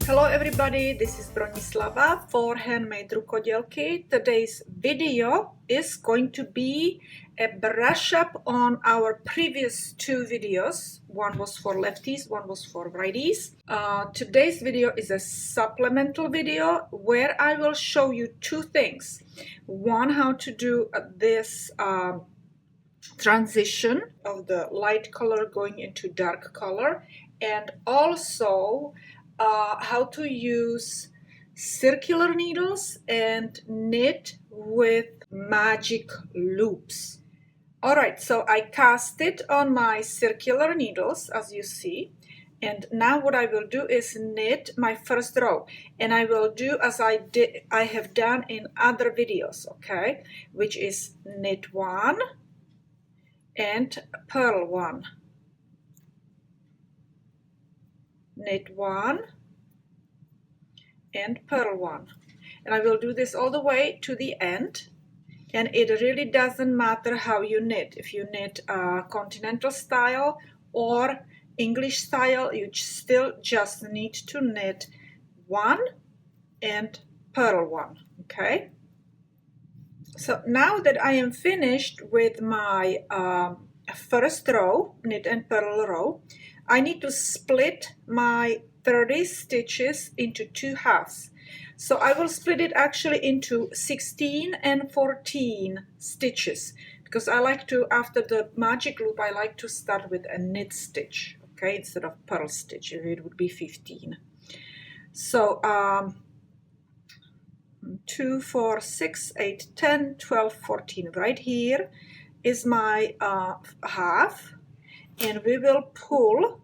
Hello everybody, this is Bronislava for HandMadeRukodelky. Today's video is going to be a brush up on our previous two videos. One was for lefties, one was for righties. Today's video is a supplemental video where I will show you two things. One, how to do this transition of the light color going into dark color, and also how to use circular needles and knit with magic loops. Alright, so I cast it on my circular needles, as you see, and now what I will do is knit my first row, and I will do as I have done in other videos, okay, which is knit one and purl one, knit one and purl one, and I will do this all the way to the end. And it really doesn't matter how you knit. If you knit continental style or English style, you still just need to knit one and purl one, okay? So now that I am finished with my first row, knit and purl row, I need to split my 30 stitches into two halves. So I will split it actually into 16 and 14 stitches, because I like to, after the magic loop, I like to start with a knit stitch, okay, instead of purl stitch. It would be 15. So 2, 4, 6, 8, 10, 12, 14. Right here is my half, and we will pull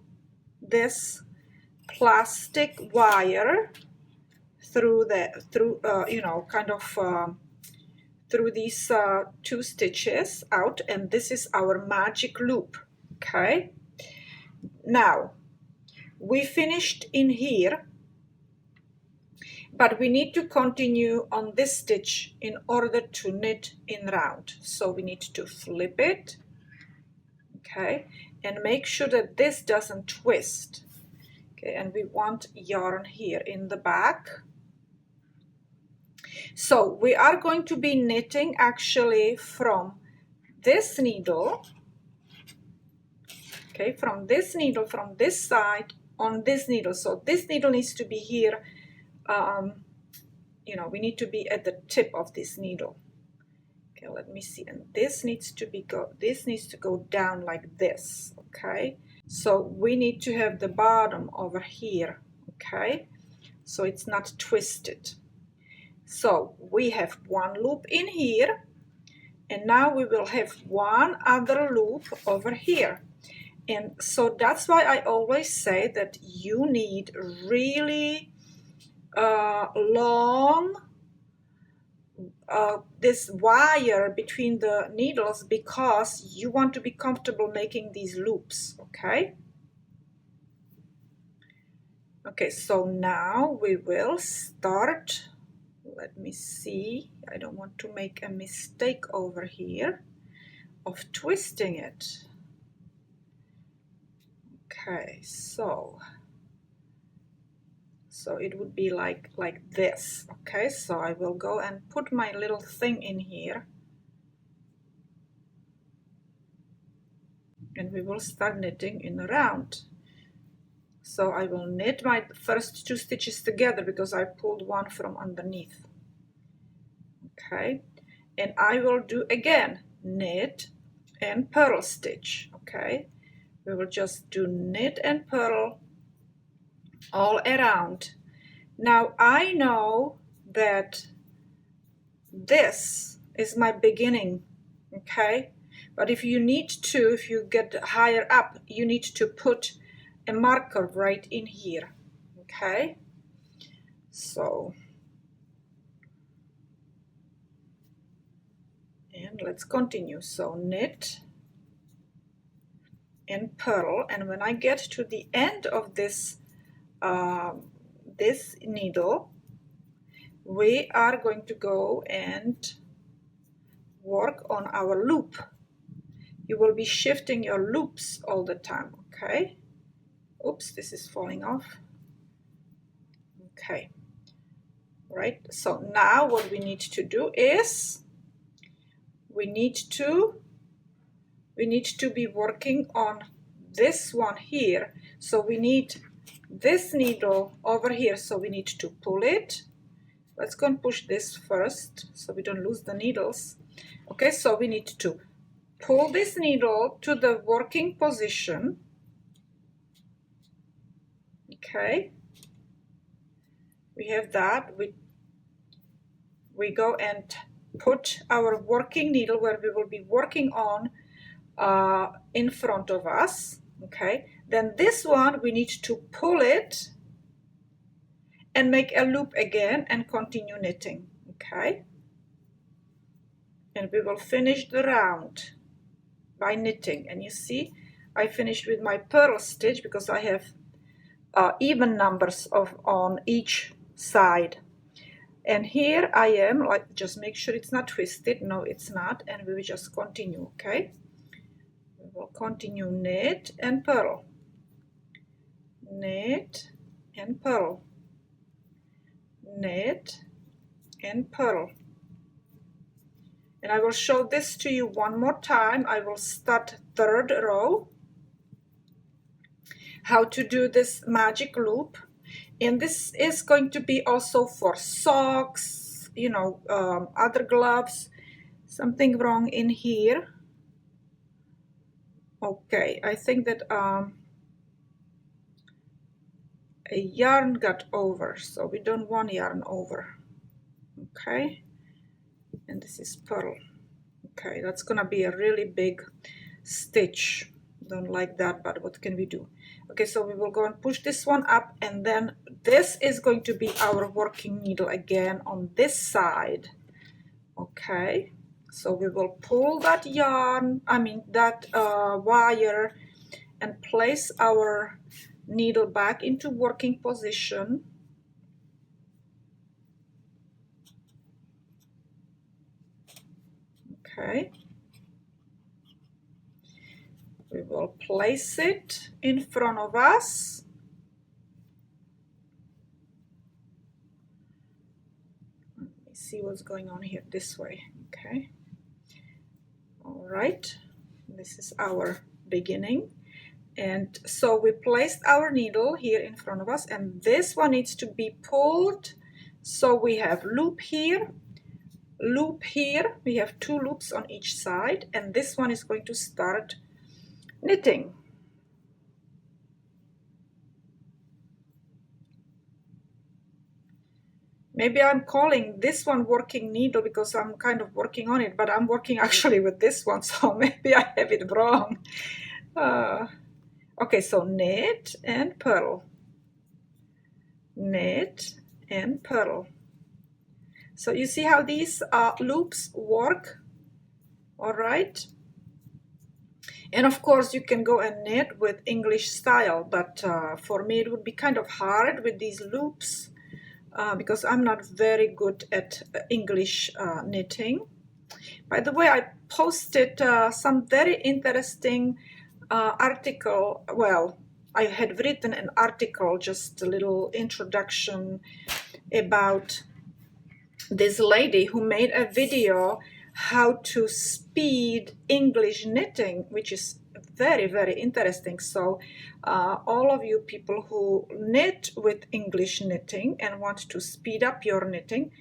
this plastic wire through through these two stitches out, and this is our magic loop, okay? Now we finished in here, but we need to continue on this stitch in order to knit in round. So we need to flip it, okay, and make sure that this doesn't twist, okay, and we want yarn here in the back. So we are going to be knitting actually from this needle, okay, from this needle, from this side on this needle. So this needle needs to be here, we need to be at the tip of this needle. Okay, let me see, and this needs to go down like this, okay? So we need to have the bottom over here, okay? So it's not twisted. So we have one loop in here, and now we will have one other loop over here. And so that's why I always say that you need really long this wire between the needles, because you want to be comfortable making these loops, okay? Okay, so now we will start. Let me see, I don't want to make a mistake over here of twisting it. Okay, so it would be like this, okay? So I will go and put my little thing in here, and we will start knitting in a round. So I will knit my first two stitches together because I pulled one from underneath, okay? And I will do again knit and purl stitch, okay? We will just do knit and purl all around. Now I know that this is my beginning, okay? But if you need to, if you get higher up, you need to put a marker right in here, okay? So, and let's continue. So knit and purl, and when I get to the end of this this needle, we are going to go and work on our loop. You will be shifting your loops all the time, okay? Oops, this is falling off. Okay, right, so now what we need to do is we need to be working on this one here. So we need this needle over here, so we need to pull it. Let's go and push this first so we don't lose the needles. Okay, so we need to pull this needle to the working position. Okay, we have that. We go and put our working needle where we will be working on in front of us. Okay, then this one we need to pull it and make a loop again and continue knitting. Okay, and we will finish the round by knitting. And you see I finished with my purl stitch because I have even numbers on each side. And here I am, like, just make sure it's not twisted. No, it's not. And we will just continue. Okay, we will continue knit and purl, knit and purl, knit and purl. And I will show this to you one more time. I will start third row, how to do this magic loop. And this is going to be also for socks, you know, other gloves. Something wrong in here. Okay, I think that a yarn got over, so we don't want yarn over. Okay, and this is purl. Okay, that's gonna be a really big stitch. Don't like that, but what can we do? Okay, so we will go and push this one up, and then this is going to be our working needle again on this side. Okay, so we will pull that yarn, that wire, and place our needle back into working position. Okay, we will place it in front of us. Let me see what's going on here this way. Okay, all right, this is our beginning. And so we placed our needle here in front of us, and this one needs to be pulled. So we have loop here, loop here. We have 2 loops on each side, and this one is going to start knitting. Maybe I'm calling this one working needle because I'm kind of working on it, but I'm working actually with this one, so maybe I have it wrong. Okay, so knit and purl, knit and purl. So you see how these loops work? All right. And of course you can go and knit with English style, but for me it would be kind of hard with these loops because I'm not very good at English knitting. By the way, I posted some very interesting article. Well, I had written an article, just a little introduction about this lady who made a video how to speed English knitting, which is very, very interesting. So all of you people who knit with English knitting and want to speed up your knitting,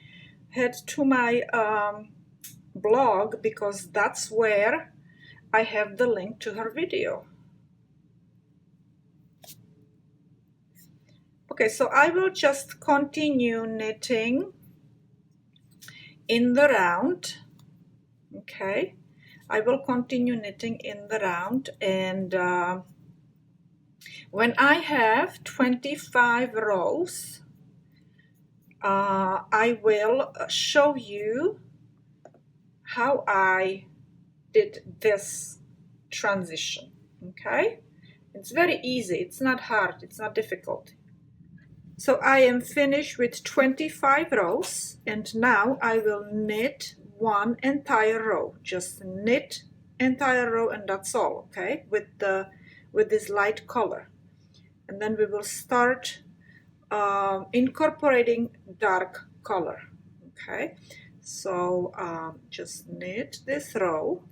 head to my blog, because that's where I have the link to her video. Okay, so I will just continue knitting in the round. Okay, I will continue knitting in the round, and when I have 25 rows, I will show you how I did this transition. Okay, it's very easy, it's not hard, it's not difficult. So I am finished with 25 rows, and now I will knit one entire row. Just knit entire row, and that's all. Okay, with this light color. And then we will start incorporating dark color. Okay, so just knit this row.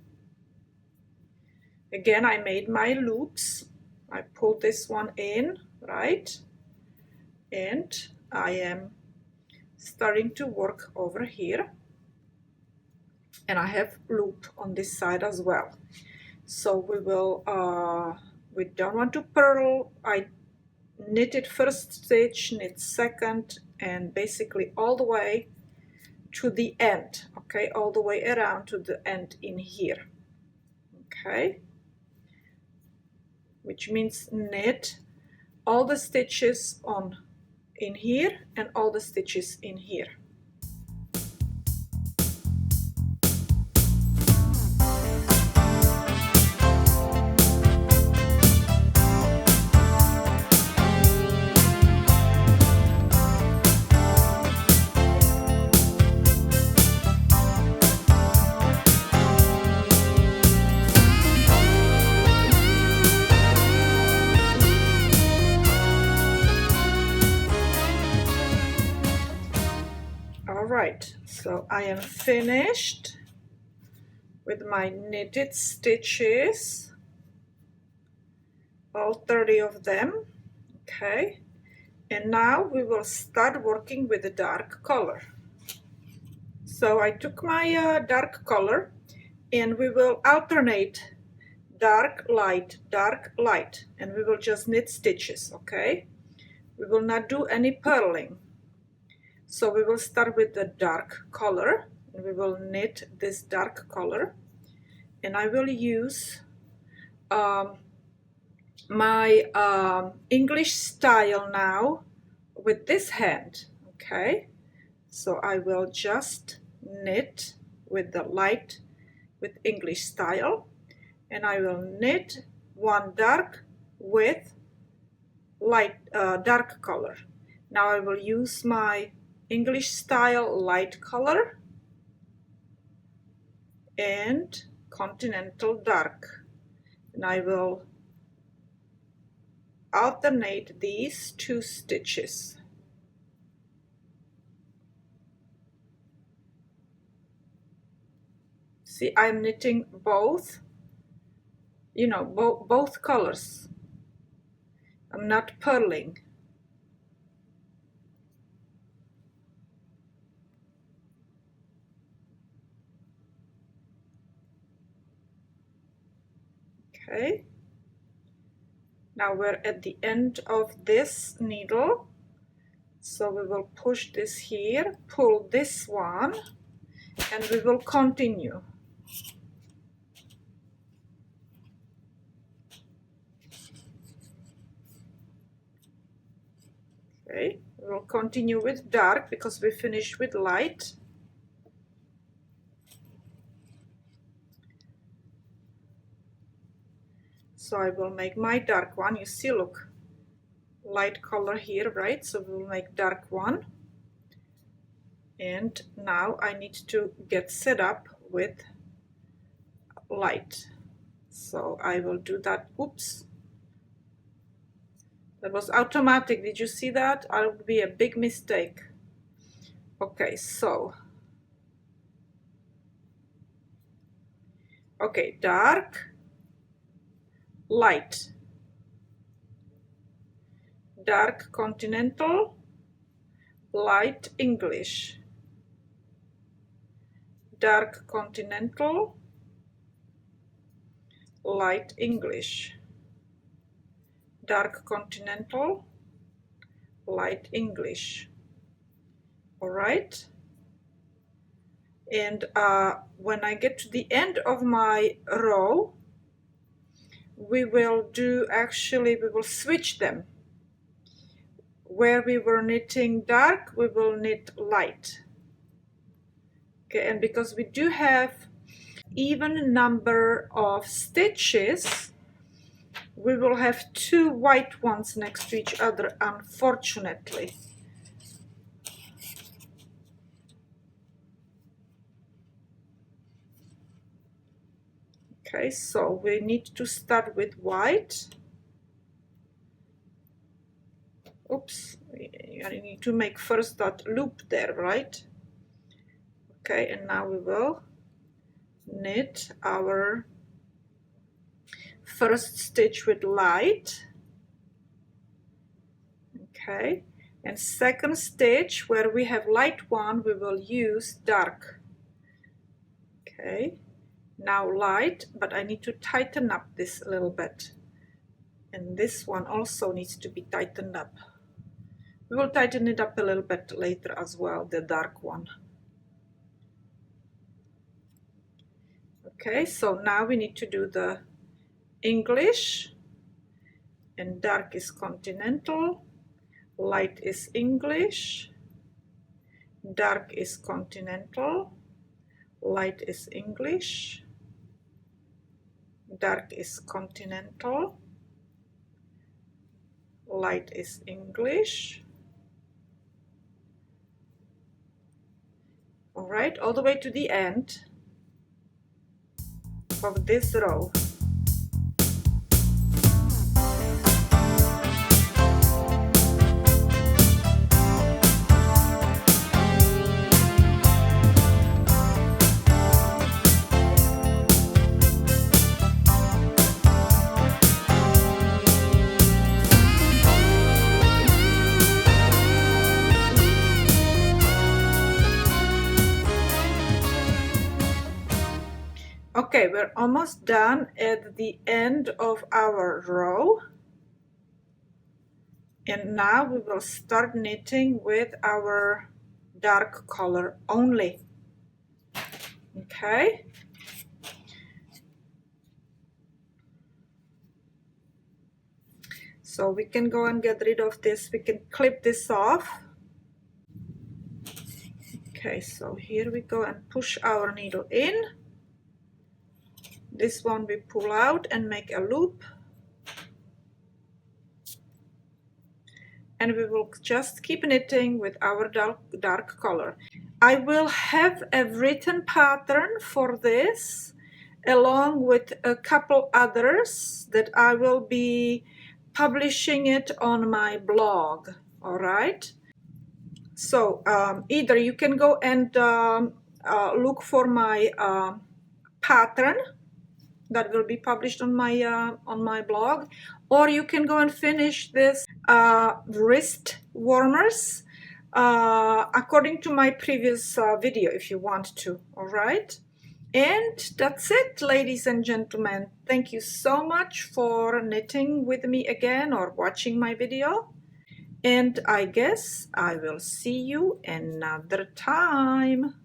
Again, I made my loops. I pulled this one in, right? And I am starting to work over here. And I have loop on this side as well. So we will, we don't want to purl. I knitted first stitch, knit second, and basically all the way to the end, okay? All the way around to the end in here, okay? Which means knit all the stitches on in here and all the stitches in here. Alright, so I am finished with my knitted stitches, all 30 of them, okay? And now we will start working with the dark color. So I took my dark color and we will alternate dark, light, and we will just knit stitches, okay? We will not do any purling. So we will start with the dark color and we will knit this dark color, and I will use my English style now with this hand, okay? So I will just knit with the light with English style, and I will knit one dark with light dark color. Now I will use my English style light color and Continental dark, and I will alternate these two stitches. See, I'm knitting both, you know, both colors. I'm not purling. Okay, now we're at the end of this needle, so we will push this here, pull this one, and we will continue. Okay, we will continue with dark because we finished with light. So I will make my dark one. You see, look, light color here, right? So we will make dark one. And now I need to get set up with light. So I will do that. Oops. That was automatic. Did you see that? That would be a big mistake. Okay, so. Okay, dark, light, dark Continental, light English, dark Continental, light English, dark Continental, light English. All right. And when I get to the end of my row, we will switch them. Where we were knitting dark, we will knit light. Okay, and because we do have even number of stitches, we will have two white ones next to each other, unfortunately. Okay, so we need to start with white. Oops, I need to make first that loop there, right? Okay, and now we will knit our first stitch with light. Okay, and second stitch where we have light one, we will use dark. Okay, now light, but I need to tighten up this a little bit, and this one also needs to be tightened up. We will tighten it up a little bit later as well, the dark one. Okay, so now we need to do the English, and dark is Continental, light is English, dark is Continental, light is English, dark is Continental, light is English. All right, all the way to the end of this row. Okay, we're almost done at the end of our row. And now we will start knitting with our dark color only. Okay. So we can go and get rid of this. We can clip this off. Okay, so here we go and push our needle in. This one we pull out and make a loop. And we will just keep knitting with our dark color. I will have a written pattern for this, along with a couple others that I will be publishing it on my blog. All right. So either you can go and look for my pattern that will be published on my blog, or you can go and finish this wrist warmers according to my previous video if you want to. All right, and that's it, ladies and gentlemen. Thank you so much for knitting with me again or watching my video, and I guess I will see you another time.